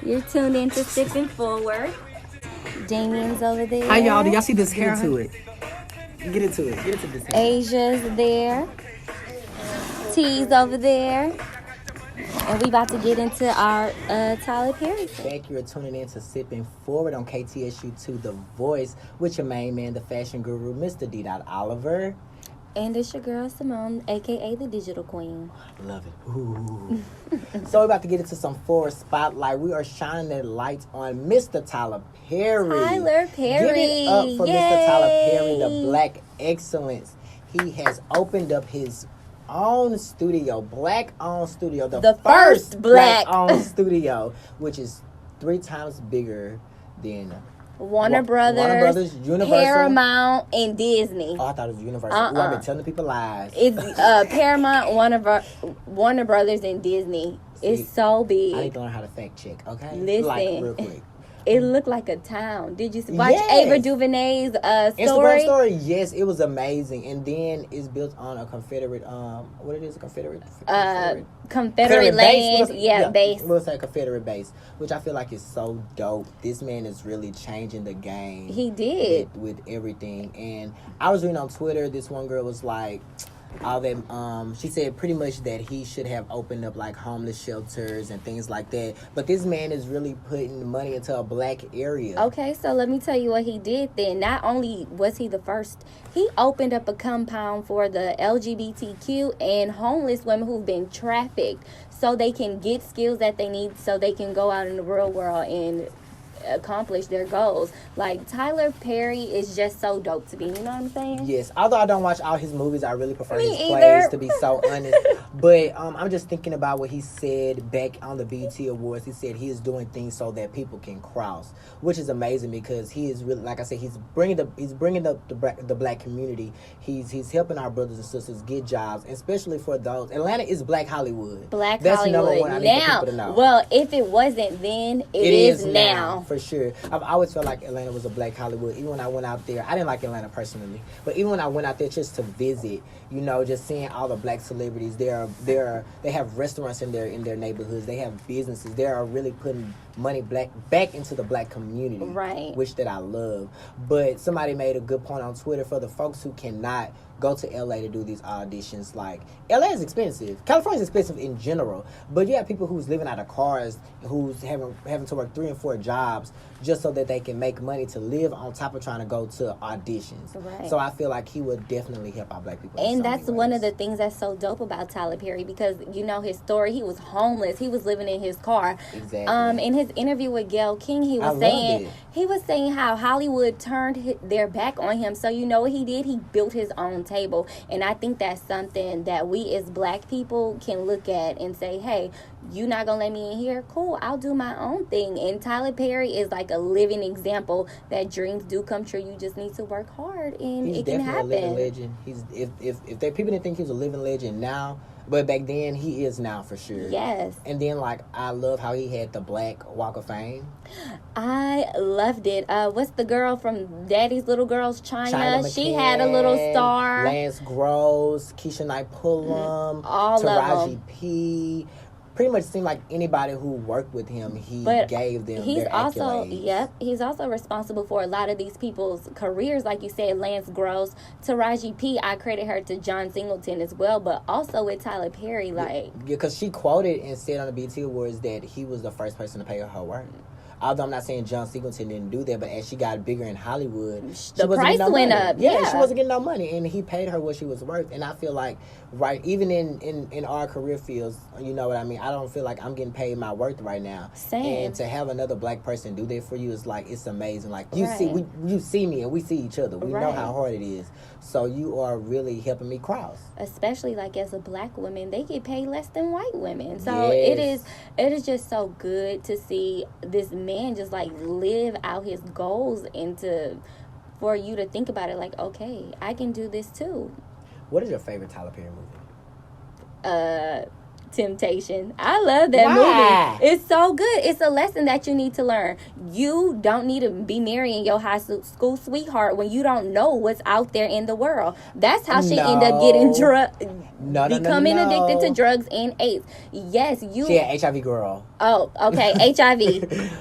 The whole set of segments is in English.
You're tuned in to Sipping Forward. Damien's over there. Hi, y'all. Do y'all see this hair? Get into it. Get into it. Get into this hair. Asia's there. T's over there. And we about to get into our Tyler Perry. Thank you for tuning in to Sipping Forward on KTSU2 The Voice with your main man, the fashion guru, Mr. D. Oliver. And it's your girl, Simone, a.k.a. the Digital Queen. Love it. Ooh. So we're about to get into some Forward Spotlight. We are shining the lights on Mr. Tyler Perry. Tyler Perry. Give it up for Yay. Mr. Tyler Perry, the Black Excellence. He has opened up his own studio, black-owned studio. The first black-owned studio, which is 3 times bigger than Warner Brothers, Universal, Paramount, and Disney. Oh, I thought it was Universal. Ooh, I've been telling people lies. It's Paramount, Warner Brothers, and Disney. It's so big. I need to learn how to fact check, okay? Listen. Like, real quick. It looked like a town. Did you watch Ava DuVernay's story? Instagram story? Yes, it was amazing. And then it's built on a Confederate, what it is, a Confederate land, base. Base. We'll say Confederate base, which I feel like is so dope. This man is really changing the game. He did. With everything. And I was reading on Twitter, this one girl was like, all that she said pretty much that he should have opened up like homeless shelters and things like that, but this man is really putting money into a black area. Okay, so let me tell you what he did then. Not only was he the first, he opened up a compound for the LGBTQ and homeless women who've been trafficked, so they can get skills that they need so they can go out in the real world and accomplish their goals. Like, Tyler Perry is just so dope to me, you know what I'm saying? Yes, although I don't watch all his movies, I really prefer his either. plays, to be so honest. But I'm just thinking about what he said back on the BET Awards. He said he is doing things so that people can cross, which is amazing because he is really, like I said, he's bringing the black community. He's helping our brothers and sisters get jobs, especially for those. Atlanta is Black Hollywood. That's Hollywood. Number one. I need people to know. Well, if it wasn't then, it is now. For sure. I've always felt like Atlanta was a Black Hollywood. Even when I went out there, I didn't like Atlanta personally, but even when I went out there just to visit, you know, just seeing all the black celebrities, they have restaurants in their neighborhoods. They have businesses. They are really putting money back into the black community, right? Which that I love. But somebody made a good point on Twitter for the folks who cannot go to LA to do these auditions. Like, LA is expensive. California is expensive in general. But you have people who's living out of cars, who's having to work 3 and 4 jobs just so that they can make money to live on top of trying to go to auditions. Right. So I feel like he would definitely help our black people. And that's one of the things that's so dope about Tyler Perry, because, you know, his story, he was homeless. He was living in his car. Exactly. In his interview with Gayle King, he was saying how Hollywood turned their back on him. So you know what he did? He built his own table. And I think that's something that we as black people can look at and say, hey, you not gonna let me in here? Cool, I'll do my own thing. And Tyler Perry is like a living example that dreams do come true. You just need to work hard and it can happen. He's definitely a living legend. If people didn't think he was a living legend now, but back then he is now for sure. Yes. And then, like, I love how he had the Black Walk of Fame. I loved it. What's the girl from Daddy's Little Girls, China? She McCann, had a little star. Lance Gross, Keisha Knight Pullum, all Taraji of them. P. Pretty much seemed like anybody who worked with him, he gave them their accolades. He's also responsible for a lot of these people's careers. Like you said, Lance Gross, Taraji P. I credit her to John Singleton as well, but also with Tyler Perry. Because she quoted and said on the BET Awards that he was the first person to pay her worth. Although I'm not saying John Singleton didn't do that, but as she got bigger in Hollywood, the price went up. Yeah, she wasn't getting no money, and he paid her what she was worth. And I feel like, even in our career fields, you know what I mean? I don't feel like I'm getting paid my worth right now. Same. And to have another black person do that for you is like, it's amazing. Like, you see me and we see each other. We know how hard it is. So you are really helping me cross. Especially like as a black woman, they get paid less than white women. So it is just so good to see this man just like live out his goals, and for you to think about it like, okay, I can do this too. What is your favorite Tyler Perry movie? Temptation. I love that movie. It's so good. It's a lesson that you need to learn. You don't need to be marrying your high school sweetheart when you don't know what's out there in the world. That's how she ended up getting becoming addicted to drugs and AIDS. Yes, she had HIV, girl. Oh, okay, HIV.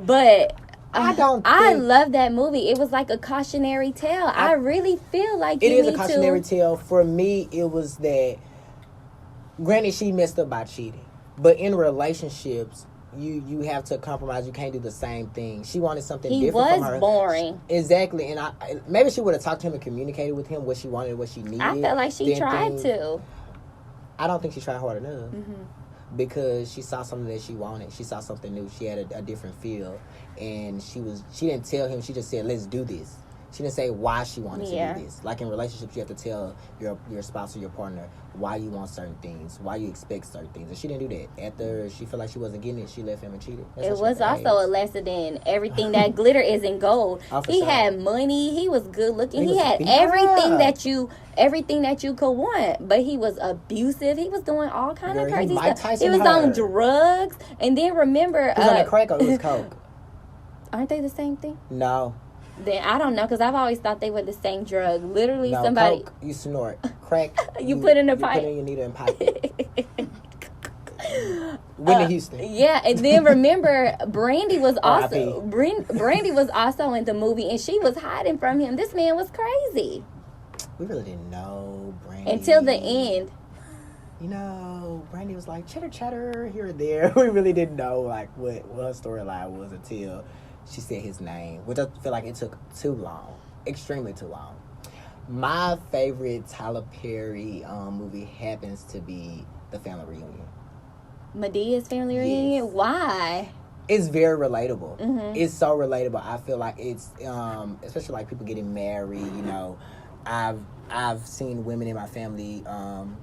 But I love that movie. It was like a cautionary tale. I really feel like it is a cautionary tale. For me, it was that. Granted, she messed up by cheating, but in relationships, you have to compromise. You can't do the same thing. She wanted something different from her. He was boring. Exactly, and maybe she would have talked to him and communicated with him what she wanted, what she needed. I felt like she tried to. I don't think she tried hard enough. Because she saw something that she wanted. She saw something new. She had a different feel, and she didn't tell him. She just said, "Let's do this." She didn't say why she wanted to do this. Like in relationships, you have to tell your spouse or your partner why you want certain things, why you expect certain things. And she didn't do that. After she felt like she wasn't getting it, she left him and cheated. It was also a lesson in everything that glitter isn't gold. He had money. He was good looking. He had everything that you could want. But he was abusive. He was doing all kind of crazy stuff. He was on drugs. And then remember, he was on that crack or it was coke. Aren't they the same thing? No. Then I don't know, because I've always thought they were the same drug. Literally, no, somebody. Coke, you snort. Crack. you put in a pipe. You put in your needle and pipe. Whitney Houston. Yeah, and then remember, Brandy was also in the movie, and she was hiding from him. This man was crazy. We really didn't know Brandy until the end. You know, Brandy was like chatter here and there. We really didn't know like what her storyline was until she said his name, which I feel like it took too long, extremely too long. My favorite Tyler Perry movie happens to be The Family Reunion. Medea's Family Reunion? Why? It's very relatable. Mm-hmm. It's so relatable. I feel like it's, especially like people getting married, you know, I've seen women in my family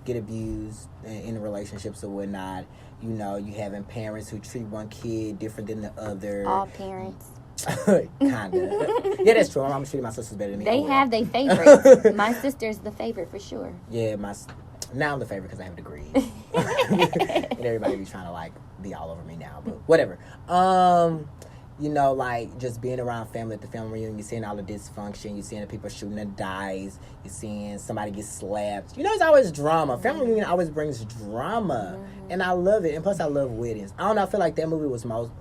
get abused in relationships or whatnot. You know, you having parents who treat one kid different than the other. All parents. Kind of. Yeah, that's true. I'm treating my sisters better than me. They have their favorites. My sister's the favorite for sure. Yeah, now I'm the favorite because I have degrees. And everybody be trying to like be all over me now, but whatever. You know, like just being around family at the family reunion, you're seeing all the dysfunction, you're seeing the people shooting the dice, you're seeing somebody get slapped. You know, it's always drama. Family reunion always brings drama, and I love it. And plus, I love weddings. I don't know. I feel like that movie was more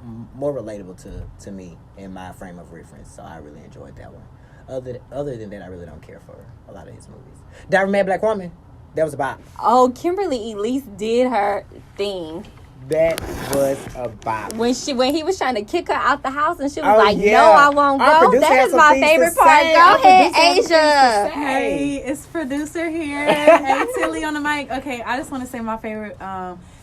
relatable to me in my frame of reference, so I really enjoyed that one. Other than that, I really don't care for a lot of his movies. Did I Mad Black Woman? That was a bop. Oh, Kimberly Elise did her thing. That was a bop. When he was trying to kick her out the house and she was like, no, I won't go. That is my favorite part. Go ahead, Asia. Hey, it's producer here. Hey, Tilly on the mic. Okay, I just want to say my favorite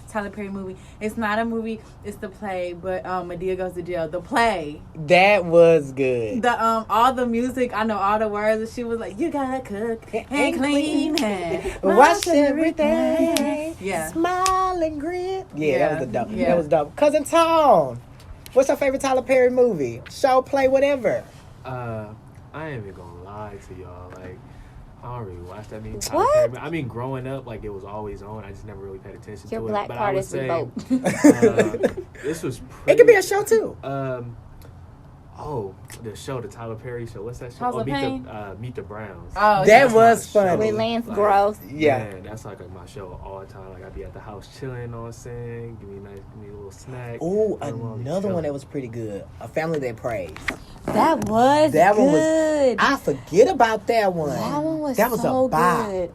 Tyler Perry movie. It's not a movie, it's the play, but Madea Goes to Jail. The play. That was good. The all the music, I know all the words, and she was like, you gotta cook and clean and wash everything. Yeah. Smile and grin. Yeah, that was dope. Yeah. That was dope. Cousin Tone, what's your favorite Tyler Perry movie? Show, play, whatever. I ain't even gonna lie to y'all. Like, I don't really watch that many Tyler Perry. I mean, growing up, like, it was always on. I just never really paid attention Your to black it. But card I would is say this was pretty... It could be a show, too. The show, the Tyler Perry show. What's that show? House of Pain? Meet the Browns. Oh, that was funny. With Lance Gross. Yeah. Man, that's like my show all the time. Like, I'd be at the house chilling, you know what I'm saying? Give me a little snack. Oh, another one that was pretty good. A Family That Prays. That was good. I forget about that one. That one was so a bop. Good.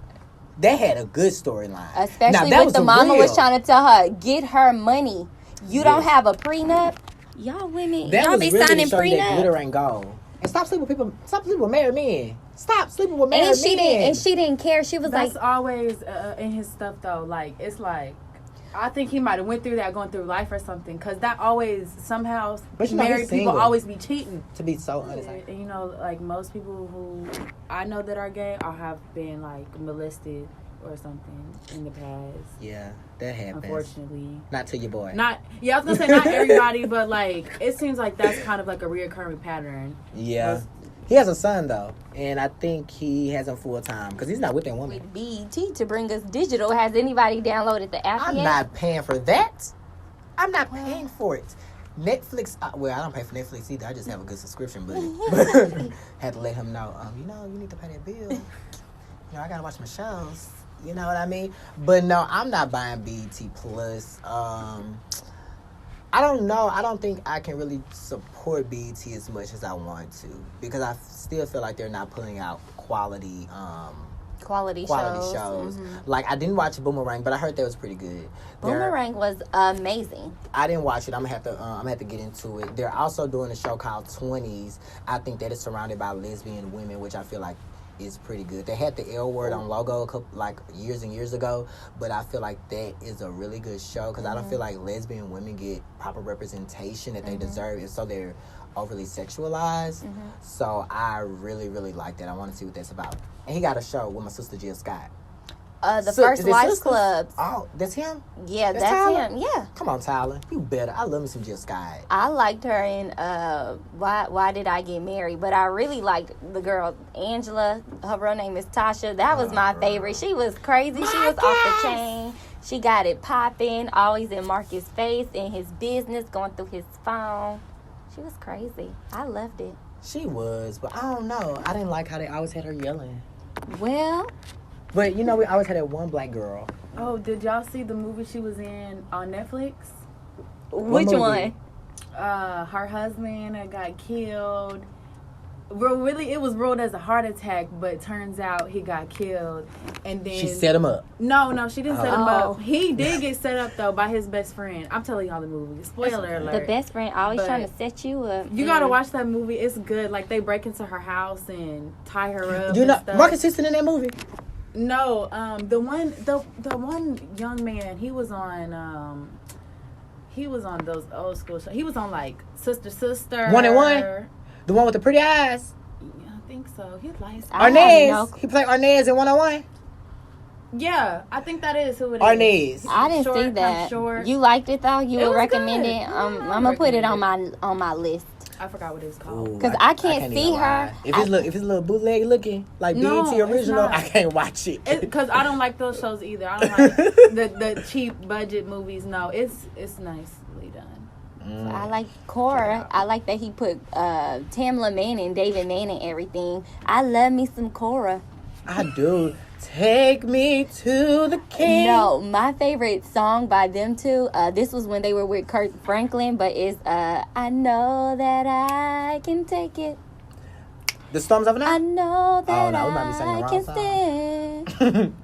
That had a good storyline. Especially when the mama was trying to tell her, get her money. You don't have a prenup. Y'all women, y'all be signing prenup. That glitter ain't gold. And stop sleeping with people. Stop sleeping with married men. Stop sleeping with married men. And she didn't care. She was That's always in his stuff though. Like, it's like, I think he might have went through that going through life or something. Because that always somehow married people always be cheating. To be so honest, and you know, like most people who I know that are gay or have been like molested or something in the past. Yeah, that happens. Unfortunately. Not to your boy. I was going to say not everybody, but like, it seems like that's kind of like a reoccurring pattern. Yeah. He has a son though, and I think he has him full time because he's not with that woman. With BET to bring us digital. Has anybody downloaded the app I'm yet? not paying for that. I'm not paying for it. Netflix, well, I don't pay for Netflix either. I just have a good subscription, but had to let him know, you need to pay that bill. I gotta watch my shows. You know what I mean? But no, I'm not buying BET Plus. I don't know. I don't think I can really support BET as much as I want to because I still feel like they're not putting out quality shows. Mm-hmm. Like, I didn't watch Boomerang, but I heard that was pretty good. Boomerang was amazing. I didn't watch it. I'm gonna have to get into it. They're also doing a show called 20s. I think that is surrounded by lesbian women, which I feel like is pretty good. They had the L Word on logo years and years ago, but I feel like that is a really good show because I don't feel like lesbian women get proper representation that they deserve, and so they're overly sexualized. So I really, really like that. I want to see what that's about. And he got a show with my sister Jill Scott. The First Wives Club. Oh, that's him? Yeah, that's him. Yeah. Come on, Tyler. You better. I love me some Jill Scott. I liked her in Why Did I Get Married? But I really liked the girl, Angela. Her real name is Tasha. That was my favorite. She was crazy. She was off the chain. She got it popping, always in Marcus' face, in his business, going through his phone. She was crazy. I loved it. She was, but I don't know. I didn't like how they always had her yelling. Well... But, we always had that one black girl. Oh, did y'all see the movie she was in on Netflix? Which one? Her husband got killed. Really, it was ruled as a heart attack, but turns out he got killed. And then she set him up. No, she didn't set him up. He did get set up, though, by his best friend. I'm telling y'all the movie. Spoiler alert. The best friend always trying to set you up. You gotta watch that movie. It's good. Like, they break into her house and tie her up and stuff. Marcus Houston in that movie? No, the one young man, he was on those old school shows. He was on like Sister. 1-1? The one with the pretty eyes? Yeah, I think so. He's nice. Arnaz. He played Arnaz in 101? Yeah, I think that is who it is. Arnaz. I didn't see that. You liked it though? You would recommend it? I'm gonna put it on my list. I forgot what it's called. Because I can't see her. If it's a little bootleg looking, like BET original, I can't watch it. Because I don't like those shows either. I don't like the cheap budget movies. No, it's nicely done. I like Cora. I like that he put Tamla Manning, David Manning, everything. I love me some Cora. I do. Take me to the king. No, my favorite song by them two, this was when they were with Kurt Franklin, but it's I know that I can take it. The Storms of the Night? I know that we might be singing the I wrong can stand.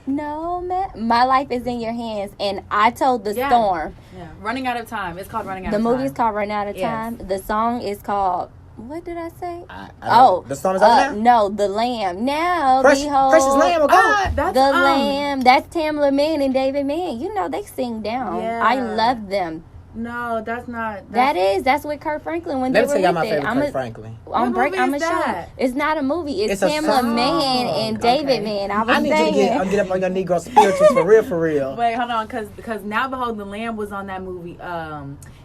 No, man. My life is in your hands, and I told the storm. Yeah, Running Out of Time. It's called Running Out of Time. The movie is called Running Out of Time. The song is called... What did I say? The Storm is Over Now? No, The Lamb. Now, behold. Precious Lamb of God. The Lamb. That's Tamla Mann and David Mann. They sing down. Yeah. I love them. No, that's not. That's with Kurt Franklin when they were with it. Let me tell you my favorite Kurt Franklin. I'm gonna show. It's not a movie. It's Tamla Mann and David Mann. I need you to get up on your Negro spirituals for real. Wait, hold on, because Now Behold the Lamb was on that movie.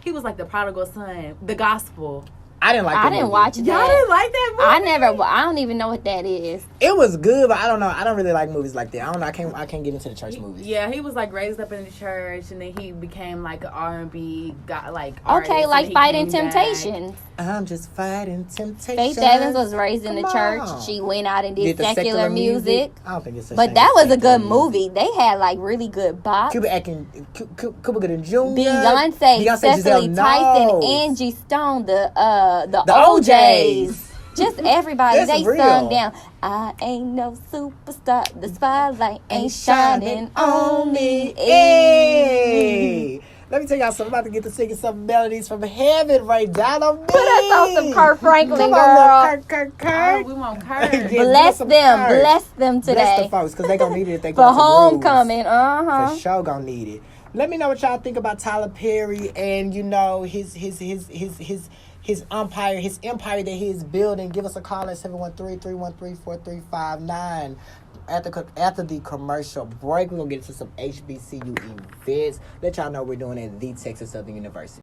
He was like the prodigal son, the gospel. I didn't like that movie. I didn't watch that. Y'all didn't like that movie? I don't even know what that is. It was good, but I don't know. I don't really like movies like that. I don't know. I can't get into the church movies. Yeah, he was like raised up in the church, and then he became like an R&B guy, like okay, like Fighting Temptations. I'm just fighting temptation. Faith Evans was raised in the church. She went out and did secular music. I don't think it's but that was a good movie. They had like really good bops. Cuba Gooding Jr. Beyonce, Cecily Tyson, Angie Stone, the OJs. Just everybody. They sung down. I ain't no superstar. The spotlight ain't shining on me. Hey. Let me tell y'all something. I'm about to get to singing some melodies from heaven right down on me. Put us on some Kurt Franklin, Come girl. On, Kurt. Oh, we want Kurt. Bless them today. Bless the folks, because they going to need it if they for homecoming. For sure going to need it. Let me know what y'all think about Tyler Perry and, his empire that he is building. Give us a call at 713-313-4359. After the commercial break, we're going to get into some HBCU events. Let y'all know we're doing at the Texas Southern University.